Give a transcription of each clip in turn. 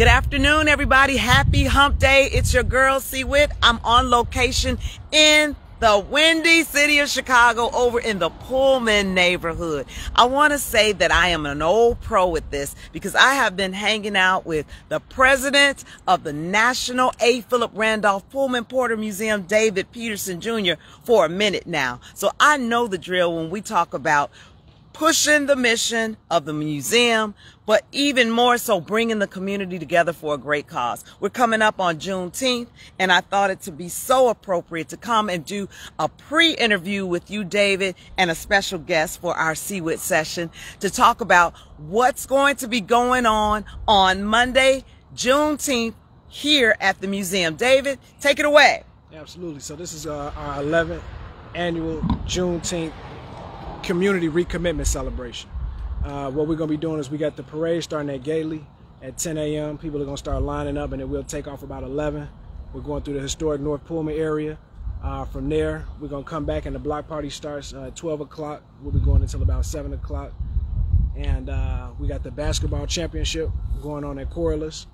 Good afternoon, everybody. Happy hump day. It's your girl, WHITT. I'm on location in the windy city of Chicago over in the Pullman neighborhood. I want to say that I am an old pro with this because I have been hanging out with the president of the National A. Philip Randolph Pullman Porter Museum, David Peterson Jr., for a minute now. So I know the drill when we talk about pushing the mission of the museum, but even more so bringing the community together for a great cause. We're coming up on Juneteenth, and I thought it to be so appropriate to come and do a pre-interview with you, David, and a special guest for our WHITT session to talk about what's going to be going on Monday, Juneteenth, here at the museum. David, take it away. Absolutely. So this is our 11th annual Juneteenth community recommitment celebration. What we're going to be doing is we got the parade starting at Gately at 10 a.m. People are going to start lining up, and then we'll take off about 11. We're going through the historic North Pullman area. From there, we're going to come back, and the block party starts at 12 o'clock. We'll be going until about 7 o'clock. And we got the basketball championship going on at Corliss.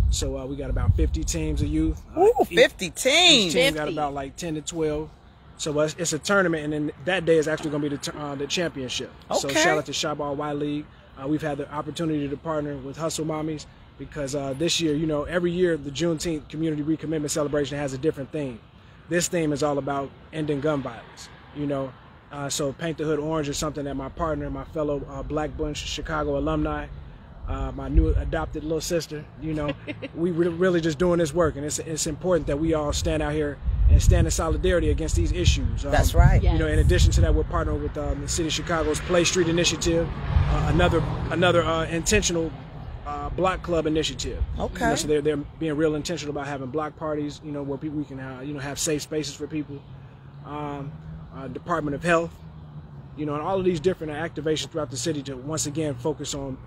So we got about 50 teams of youth. Ooh, 50 teams! Each team got about like 10 to 12. So it's a tournament, and then that day is actually going to be the championship. Okay. So shout out to Shabal Y League. We've had the opportunity to partner with Hustle Mommies because this year, you know, every year the Juneteenth Community Recommitment Celebration has a different theme. This theme is all about ending gun violence, you know. So Paint the Hood Orange is something that my partner, my fellow Black Bunch Chicago alumni, my new adopted little sister, you know, we really just doing this work, and it's important that we all stand out here and stand in solidarity against these issues. That's right. Yes. You know, in addition to that, we're partnering with the City of Chicago's Play Street Initiative, another intentional block club initiative. Okay. You know, so they're being real intentional about having block parties, you know, where people can have safe spaces for people. Department of Health, you know, and all of these different activations throughout the city to once again focus on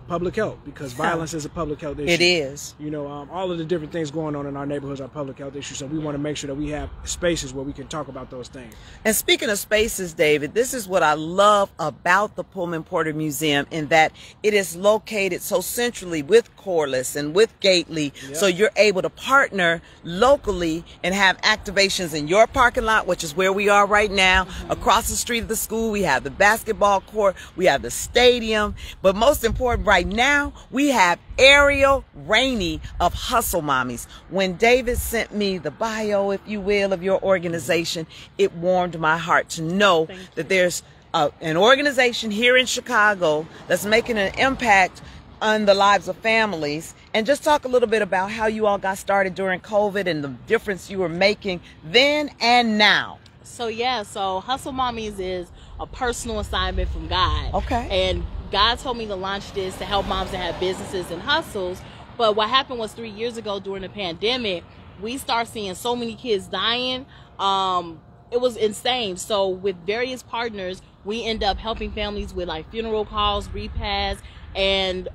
public health, because violence is a public health issue. It is. You know, all of the different things going on in our neighborhoods are public health issues, so we want to make sure that we have spaces where we can talk about those things. And speaking of spaces, David, this is what I love about the Pullman Porter Museum, in that it is located so centrally with Corliss and with Gately, yep. So you're able to partner locally and have activations in your parking lot, which is where we are right now. Mm-hmm. Across the street of the school, we have the basketball court, we have the stadium, but most important right now, we have Ariel Rainey of Hustle Mommies. When David sent me the bio, if you will, of your organization, it warmed my heart to know that there's an organization here in Chicago that's making an impact on the lives of families. And just talk a little bit about how you all got started during COVID and the difference you were making then and now. So yeah, so Hustle Mommies is a personal assignment from God. Okay. And God told me to launch this to help moms that have businesses and hustles. But what happened was 3 years ago during the pandemic, we started seeing so many kids dying. It was insane. So with various partners, we end up helping families with like funeral calls, repasts, and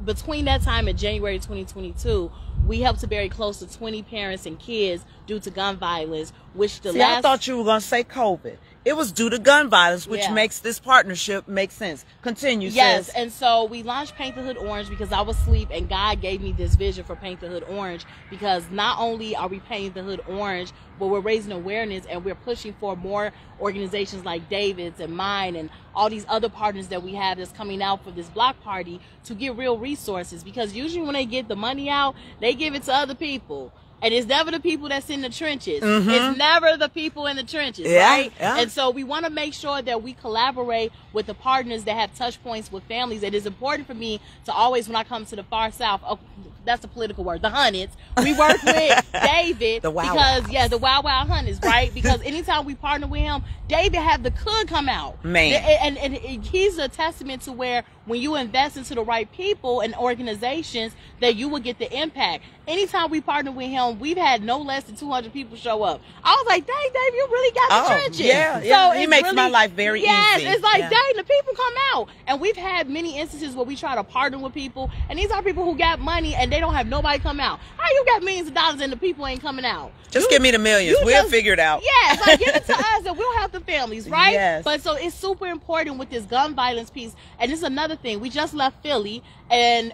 between that time and January 2022, we helped to bury close to 20 parents and kids due to gun violence, which I thought you were going to say COVID. It was due to gun violence, which makes this partnership make sense. Continue, yes, sis. And so we launched Paint the Hood Orange because I was asleep, and God gave me this vision for Paint the Hood Orange, because not only are we painting the hood orange, but we're raising awareness, and we're pushing for more organizations like David's and mine and all these other partners that we have that's coming out for this block party to get real resources, because usually when they get the money out, they give it to other people. And it's never the people that's in the trenches. Mm-hmm. It's never the people in the trenches, right? Yeah. And so we want to make sure that we collaborate with the partners that have touch points with families. It is important for me to always, when I come to the far south, that's a political word, the Hundreds, we work with David the Wild Wild Hundreds, right? Because anytime we partner with him, David have the could come out. Man. And he's a testament to where when you invest into the right people and organizations, that you will get the impact. Anytime we partner with him, we've had no less than 200 people show up. I was like, dang, Dave, you really got the trenches. Yeah, so he makes my life very easy. Yes, it's like, dang, the people come out. And we've had many instances where we try to partner with people, and these are people who got money, and they don't have nobody come out. How you got millions of dollars and the people ain't coming out? Just give me the millions. We'll figure it out. Yes, like give it to us and we'll help the families, right? Yes. But so it's super important with this gun violence piece. And this is another thing. We just left Philly and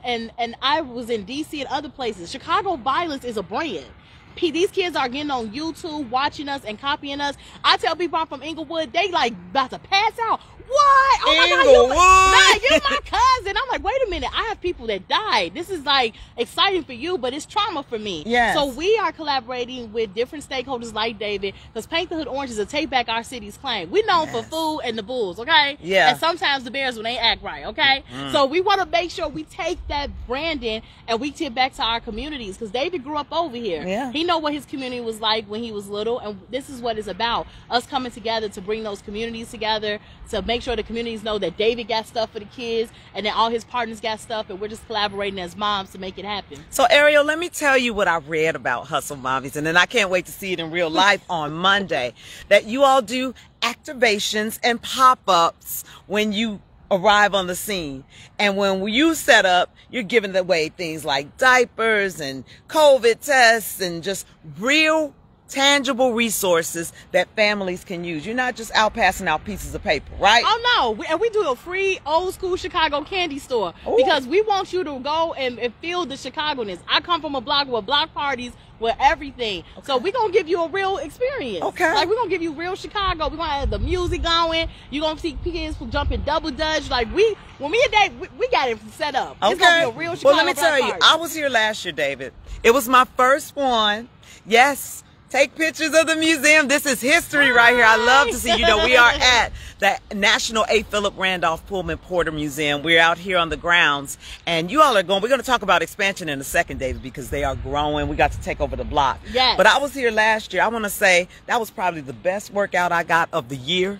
I was in DC and other places. Chicago violence is a brand. These kids are getting on YouTube, watching us and copying us. I tell people I'm from Inglewood, they like about to pass out. What? Oh my God, you're my cousin. I'm like, wait a minute. I have people that died. This is like exciting for you, but it's trauma for me. Yes. So we are collaborating with different stakeholders like David, because Paint the Hood Orange is a take back our city's claim. We're known for food and the bulls, okay? Yeah. And sometimes the bears when they act right, okay? So we want to make sure we take that branding and we tip back to our communities, because David grew up over here. Yeah. He know what his community was like when he was little, and this is what it's about, us coming together to bring those communities together, to make sure the communities know that David got stuff for the kids and then all his partners got stuff, and we're just collaborating as moms to make it happen. So Ariel, let me tell you what I read about Hustle Mommies, and then I can't wait to see it in real life on Monday, that you all do activations and pop-ups when you arrive on the scene. And when you set up, you're giving away things like diapers and COVID tests and just real tangible resources that families can use. You're not just out passing out pieces of paper, right? Oh no, and we do a free old school Chicago candy store. Ooh. Because we want you to go and feel the Chicagoness. I come from a block with block parties with everything. Okay. So we're going to give you a real experience. Okay. Like we're going to give you real Chicago. We're going to have the music going. You're going to see kids jumping double dutch. Like when me and Dave, we got it set up. Okay. It's going to be a real Chicago. Well, let me tell you, I was here last year, David. It was my first one. Yes. Take pictures of the museum. This is history right here. I love to see. You know, we are at the National A. Philip Randolph Pullman Porter Museum. We're out here on the grounds, and you all are going. We're going to talk about expansion in a second, David, because they are growing. We got to take over the block. Yes. But I was here last year. I want to say that was probably the best workout I got of the year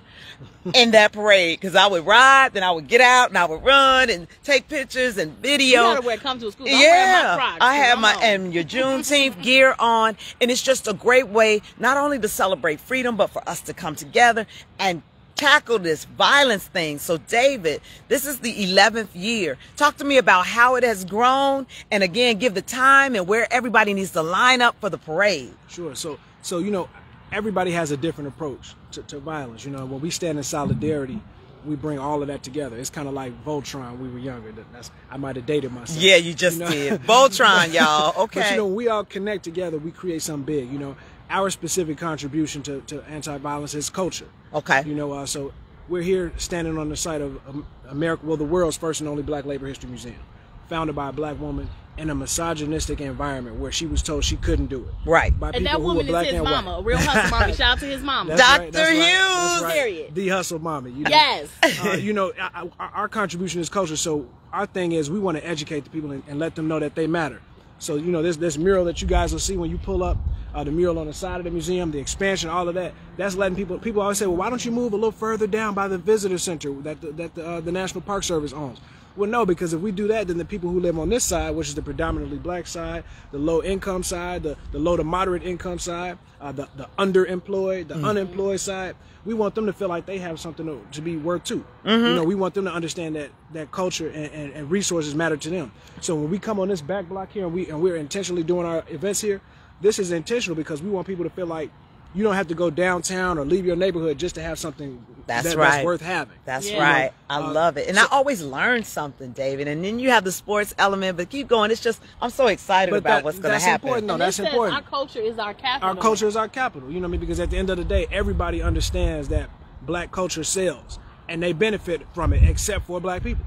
in that parade, because I would ride, then I would get out, and I would run and take pictures and video. You gotta wear come to school. Yeah, I have my and your Juneteenth gear on, and it's just a great way not only to celebrate freedom, but for us to come together and tackle this violence thing. So David, this is the 11th year. Talk to me about how it has grown, and again, give the time and where everybody needs to line up for the parade. Sure. So you know, everybody has a different approach to violence. You know, when we stand in solidarity, we bring all of that together. It's kind of like Voltron when we were younger. I might have dated myself. Yeah, you just did. Voltron, y'all. Okay. But you know, when we all connect together, we create something big. You know, our specific contribution to anti-violence is culture. Okay. You know, so we're here standing on the site of America, well, the world's first and only Black Labor History Museum, founded by a Black woman in a misogynistic environment where she was told she couldn't do it. Right. By and people that who woman were Black is his and mama, white. a real hustle mommy. Shout out to his mama. Dr. Hughes. That's right. Period. The hustle mommy. You know? Yes. You know, our contribution is culture. So our thing is we want to educate the people and let them know that they matter. So, you know, this mural that you guys will see when you pull up, the mural on the side of the museum, the expansion, all of that, that's letting people always say, well, why don't you move a little further down by the visitor center that the National Park Service owns? Well, no, because if we do that, then the people who live on this side, which is the predominantly Black side, the low income side, the low to moderate income side, the underemployed, the unemployed side, we want them to feel like they have something to be worth too. You know, we want them to understand that culture and resources matter to them. So when we come on this back block here and we're intentionally doing our events here, this is intentional because we want people to feel like you don't have to go downtown or leave your neighborhood just to have something that's worth having. That's right. I love it. And I always learn something, David. And then you have the sports element, but keep going. It's just, I'm so excited about what's going to happen. Important. No, that's important. Our culture is our capital. Our culture is our capital. You know what I mean? Because at the end of the day, everybody understands that Black culture sells. And they benefit from it, except for Black people.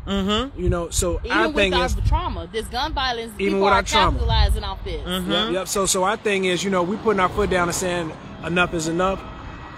You know, so even our thing with is our trauma, this gun violence, even people with are our trauma. capitalizing off this. Yep. So our thing is, you know, we putting our foot down and saying enough is enough.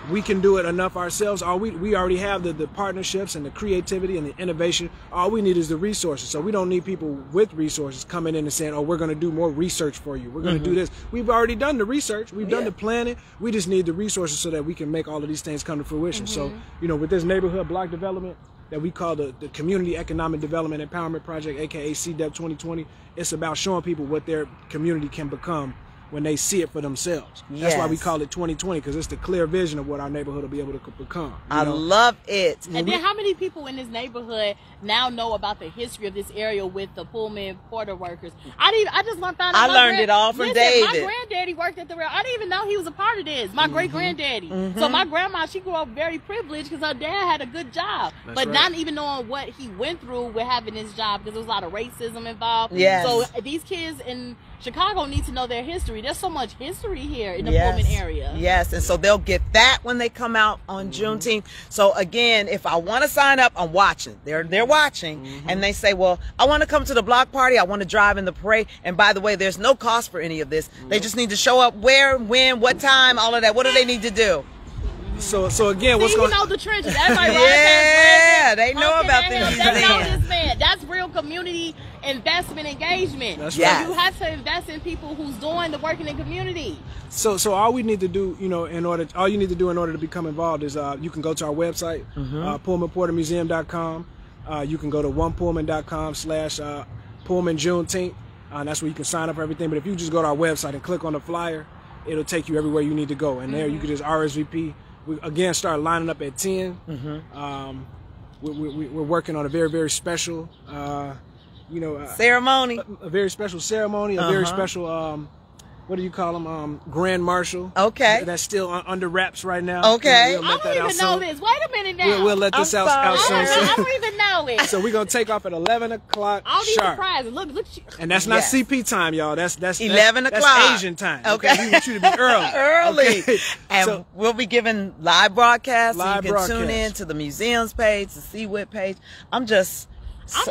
We can do it enough ourselves. We already have the partnerships and the creativity and the innovation. All we need is the resources. So we don't need people with resources coming in and saying, oh, we're going to do more research for you. We're going to do this. We've already done the research. We've done the planning. We just need the resources so that we can make all of these things come to fruition. So, you know, with this neighborhood block development that we call the Community Economic Development Empowerment Project, aka CDEP 2020, it's about showing people what their community can become when they see it for themselves. That's why we call it 2020, because it's the clear vision of what our neighborhood will be able to become. I love it. And then how many people in this neighborhood now know about the history of this area with the Pullman porter workers? I just found out. I learned it all from David. My granddaddy worked at the rail. I didn't even know he was a part of this. My great granddaddy. So my grandma, she grew up very privileged because her dad had a good job, but not even knowing what he went through with having his job, because there was a lot of racism involved. Yes. So these kids in Chicago need to know their history. There's so much history here in the Pullman area. Yes, and so they'll get that when they come out on Juneteenth. So again, if I want to sign up, I'm watching. They're watching, and they say, well, I want to come to the block party. I want to drive in the parade. And by the way, there's no cost for any of this. They just need to show up where, when, what time, all of that. What do they need to do? So again, what's going on? You know the trenches. Everybody they know about the museum. They know this man. That's real community investment engagement. That's So right. you have to invest in people who's doing the work in the community. So all we need to do, all you need to do in order to become involved is you can go to our website, PullmanPorterMuseum.com. You can go to onepullman.com/Pullman Juneteenth. That's where you can sign up for everything. But if you just go to our website and click on the flyer, it'll take you everywhere you need to go. And there you can just RSVP. We again start lining up at 10. We're working on a very, very special, ceremony. A very special ceremony. A very special. What do you call them? Grand Marshal. Okay. That's still under wraps right now. Okay. I don't even know this. Wait a minute now. We'll let this out soon. I don't even know it. So we're gonna take off at 11 o'clock All these sharp. surprises. Look. And that's not CP time, y'all. That's 11 o'clock. That's Asian time. Okay. We want you to be early. Early. Okay. And So, we'll be giving live broadcasts. Live so you can tune broadcast. in to the museum's page, the CWHITT page. I'm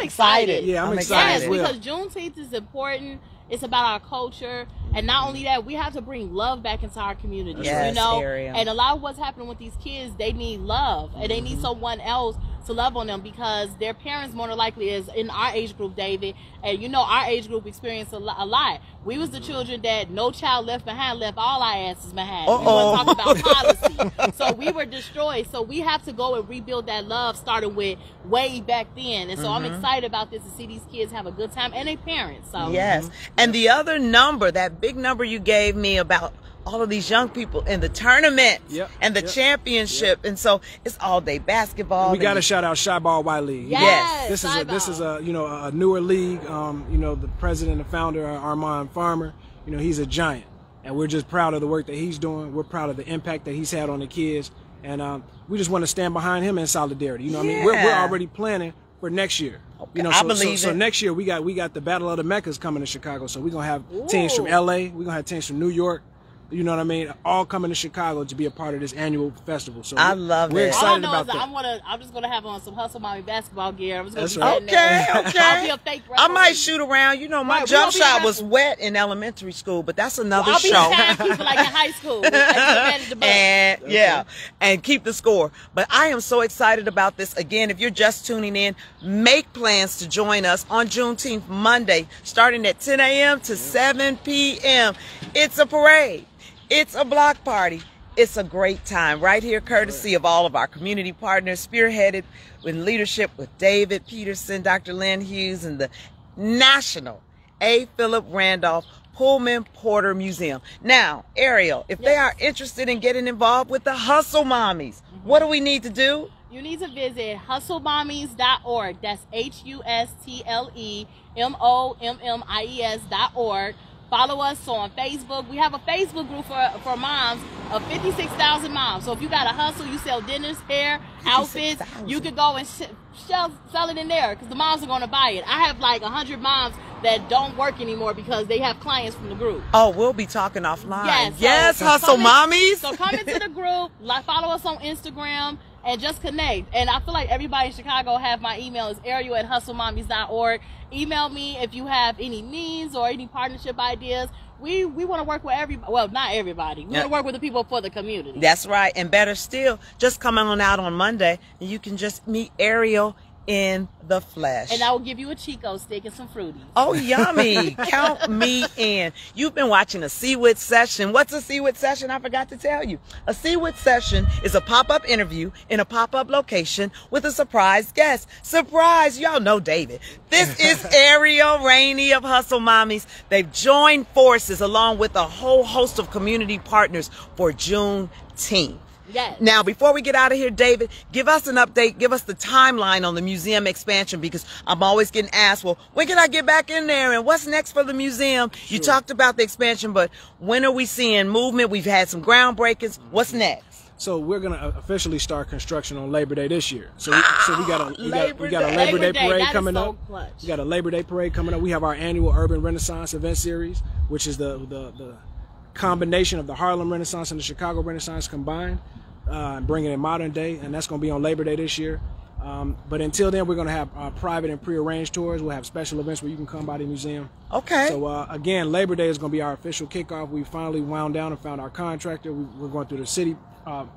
excited. Yeah, I'm excited Yes, as well. because Juneteenth is important. It's about our culture, and not only that, we have to bring love back into our community. Yes, Ariel. And a lot of what's happening with these kids, they need love, and they need someone else to love on them, because their parents more than likely is in our age group, David, and our age group experienced a lot. We was the children that No Child Left Behind left all our asses behind. We weren't talking about policy, so we were destroyed. So we have to go and rebuild that love, starting with way back then. And so I'm excited about this, to see these kids have a good time, and their parents. So Yes. And the other number, that big number you gave me about all of these young people in the tournament and the championship, and so it's all day basketball. We got to shout out Shy Ball Y League. Yes. This is a newer league. The president and founder, Armand Farmer, he's a giant, and we're just proud of the work that he's doing. We're proud of the impact that he's had on the kids, and we just want to stand behind him in solidarity. I mean, we're already planning for next year. I believe so next year we got the Battle of the Meccas coming to Chicago. So we're gonna have teams from LA, we're gonna have teams from New York, you know what I mean, all coming to Chicago to be a part of this annual festival. So I love we're it. excited all I know about is that. I'm just gonna have on some Hustle Mommy basketball gear. I'm just gonna That's be right. sitting there. Okay. I'll be a fake I might referee. shoot around. My Right, we jump gonna be shot was wrestling. wet in elementary school, but that's another I'll be show. the timekeeper like in high school. I just manage the bus. And and keep the score. But I am so excited about this. Again, if you're just tuning in, make plans to join us on Juneteenth Monday, starting at 10 a.m. to 7 p.m. It's a parade. It's a block party. It's a great time right here, courtesy of all of our community partners, spearheaded with leadership with David Peterson, Dr. Lynn Hughes, and the National A. Philip Randolph Pullman Porter Museum. Now, Ariel, if they are interested in getting involved with the Hustle Mommies, what do we need to do? You need to visit hustlemommies.org. That's HUSTLEMOMMIES.org. Follow us on Facebook. We have a Facebook group for moms of 56,000 moms. So if you got a hustle, you sell dinners, hair, outfits, you could go and sell it in there, because the moms are going to buy it. I have like 100 moms that don't work anymore because they have clients from the group. Oh, we'll be talking offline. Yes, so Hustle come in- Mommies. So come into the group, follow us on Instagram, and just connect. And I feel like everybody in Chicago have my email. It's ariel@hustlemommies.org. Email me if you have any needs or any partnership ideas. We want to work with everybody. Well, not everybody. We want to work with the people for the community. That's right. And better still, just come on out on Monday and you can just meet Ariel in the flesh. And I will give you a Chico stick and some fruities. Oh, yummy. Count me in. You've been watching a CWHITT session. What's a CWHITT session? I forgot to tell you. A CWHITT session is a pop-up interview in a pop-up location with a surprise guest. Surprise! Y'all know David. This is Ariel Rainey of Hustle Mommies. They've joined forces along with a whole host of community partners for Juneteenth. Yes. Now, before we get out of here, David, give us an update. Give us the timeline on the museum expansion, because I'm always getting asked, well, when can I get back in there? And what's next for the museum? Sure. You talked about the expansion, but when are we seeing movement? We've had some groundbreakers. What's next? So we're going to officially start construction on Labor Day this year. So we got a Labor Day parade coming up. We got a Labor Day parade coming up. We have our annual Urban Renaissance event series, which is the combination of the Harlem Renaissance and the Chicago Renaissance combined, bringing in modern day, and that's going to be on Labor Day this year. But until then, we're going to have private and pre-arranged tours. We'll have special events where you can come by the museum. Okay. So again, Labor Day is going to be our official kickoff. We finally wound down and found our contractor. We're going through the city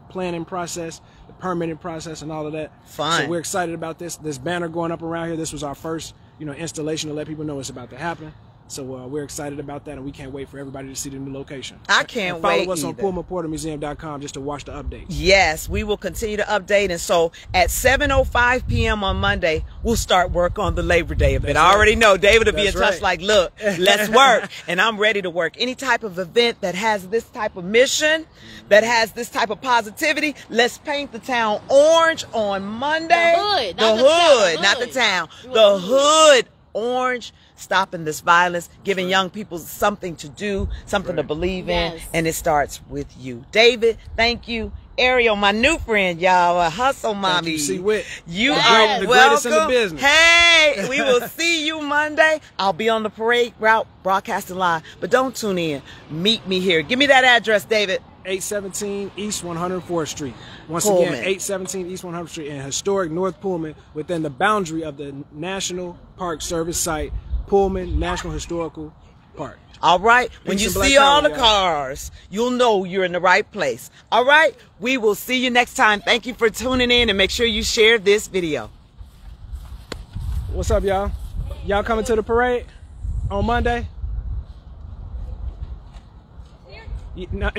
planning process, the permitting process, and all of that. Fine. So we're excited about this banner going up around here. This was our first, installation to let people know it's about to happen. So we're excited about that, and we can't wait for everybody to see the new location. I can't wait. Follow us on PullmanPorterMuseum.com just to watch the updates. Yes, we will continue to update. And so at 7:05 p.m. on Monday, we'll start work on the Labor Day event. I already know David will be in touch like, look, let's work. And I'm ready to work. Any type of event that has this type of mission, that has this type of positivity, let's paint the town orange on Monday. The hood, not the town. The hood orange, stopping this violence, giving young people something to do, something to believe in, and it starts with you. David, thank you. Ariel, my new friend, y'all, Hustle Mommy. You are the welcome. Greatest in the business. Hey, we will see you Monday. I'll be on the parade route broadcasting live, but don't tune in. Meet me here. Give me that address, David. 817 East 104th Street. Once Pullman. again, 817 East 100th Street in historic North Pullman, within the boundary of the National Park Service site, Pullman National Historical Park. All right. When you see all the cars, you'll know you're in the right place. All right. We will see you next time. Thank you for tuning in, and make sure you share this video. What's up, y'all? Y'all coming to the parade on Monday? We go